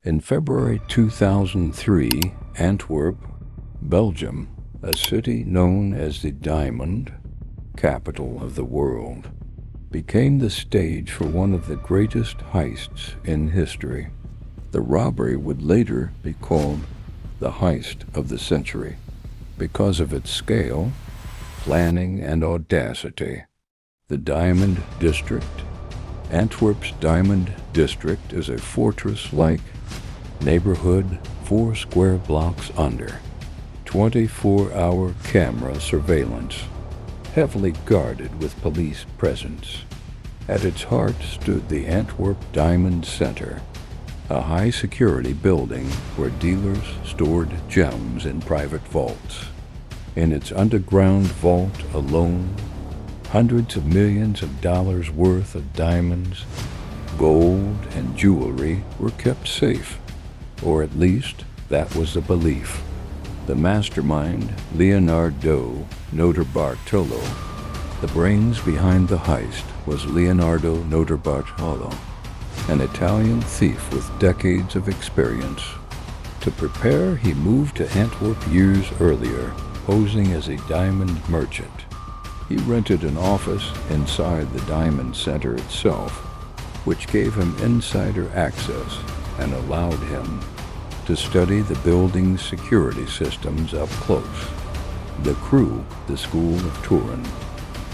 In February 2003, Antwerp, Belgium, a city known as the diamond capital of the world, became the stage for one of the greatest heists in history. The robbery would later be called the heist of the century because of its scale, planning, and audacity. The Diamond District. Antwerp's Diamond District is a fortress-like neighborhood 4 square blocks under, 24-hour camera surveillance, heavily guarded with police presence. At its heart stood the Antwerp Diamond Center, a high-security building where dealers stored gems in private vaults. In its underground vault alone, hundreds of millions of dollars worth of diamonds, gold, and jewelry were kept safe, or at least that was the belief. The mastermind, Leonardo Notarbartolo, the brains behind the heist, was Leonardo Notarbartolo, an Italian thief with decades of experience. To prepare, he moved to Antwerp years earlier, posing as a diamond merchant. He rented an office inside the Diamond Center itself, which gave him insider access and allowed him to study the building's security systems up close. The crew, the School of Turin.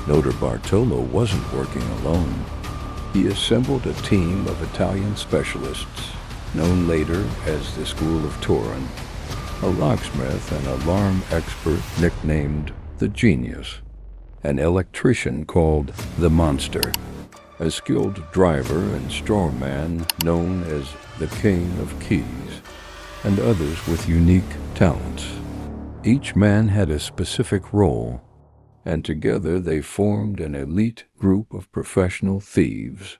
Notarbartolo wasn't working alone. He assembled a team of Italian specialists, known later as the School of Turin, a locksmith and alarm expert nicknamed the Genius, an electrician called the Monster, a skilled driver and strongman known as the King of Keys, and others with unique talents. Each man had a specific role, and together they formed an elite group of professional thieves,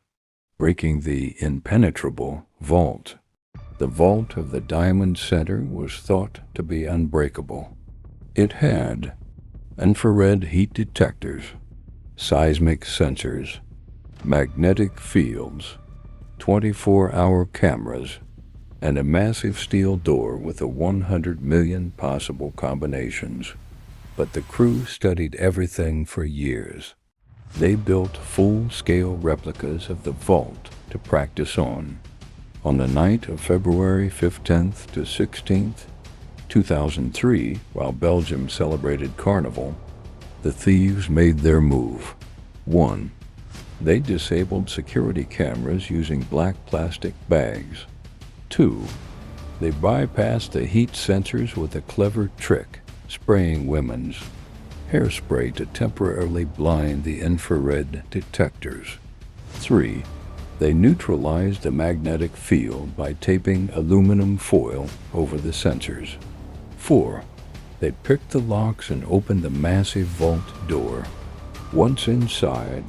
breaking the impenetrable vault. The vault of the Diamond Center was thought to be unbreakable. It had infrared heat detectors, seismic sensors, magnetic fields, 24-hour cameras, and a massive steel door with 100 million possible combinations. But the crew studied everything for years. They built full-scale replicas of the vault to practice on. On the night of February 15th to 16th, 2003, while Belgium celebrated Carnival, the thieves made their move. 1. They disabled security cameras using black plastic bags. 2. They bypassed the heat sensors with a clever trick, spraying women's hairspray to temporarily blind the infrared detectors. 3. They neutralized the magnetic field by taping aluminum foil over the sensors. 4. They picked the locks and opened the massive vault door. Once inside,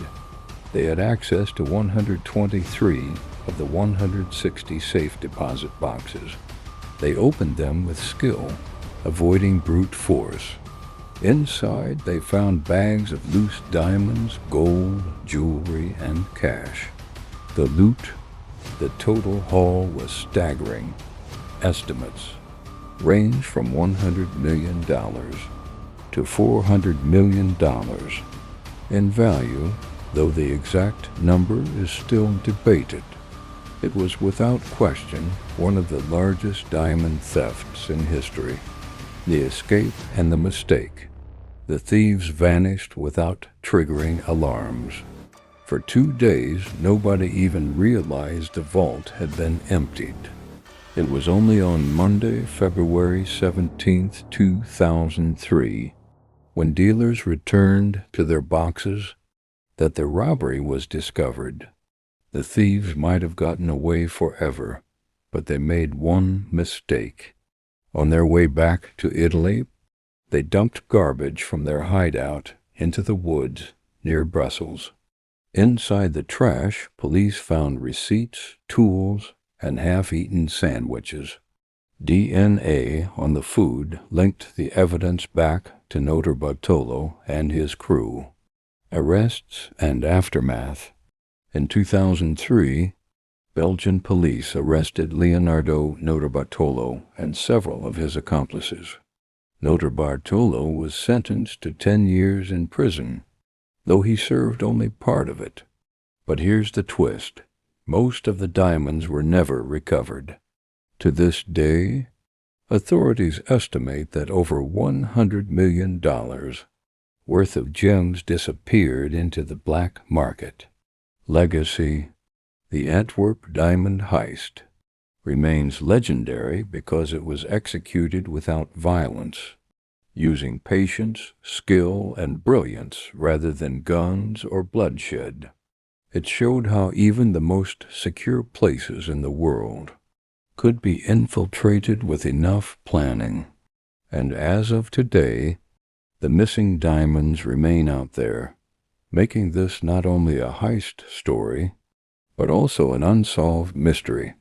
they had access to 123 of the 160 safe deposit boxes. They opened them with skill, avoiding brute force. Inside, they found bags of loose diamonds, gold, jewelry, and cash. The loot, the total haul was staggering. Estimates range from $100 million to $400 million in value, though the exact number is still debated. It was without question one of the largest diamond thefts in history. The escape and the mistake. The thieves vanished without triggering alarms. For 2 days, nobody even realized the vault had been emptied. It was only on Monday, February 17, 2003, when dealers returned to their boxes, that the robbery was discovered. The thieves might have gotten away forever, but they made one mistake. On their way back to Italy, they dumped garbage from their hideout into the woods near Brussels. Inside the trash, police found receipts, tools, and half-eaten sandwiches. DNA on the food linked the evidence back to Notarbartolo and his crew. Arrests and aftermath. In 2003, Belgian police arrested Leonardo Notarbartolo and several of his accomplices. Notarbartolo was sentenced to 10 years in prison, though he served only part of it. But here's the twist. Most of the diamonds were never recovered. To this day, authorities estimate that over $100 million worth of gems disappeared into the black market. Legacy: the Antwerp diamond heist remains legendary because it was executed without violence, using patience, skill, and brilliance rather than guns or bloodshed. It showed how even the most secure places in the world could be infiltrated with enough planning. And as of today, the missing diamonds remain out there, making this not only a heist story, but also an unsolved mystery.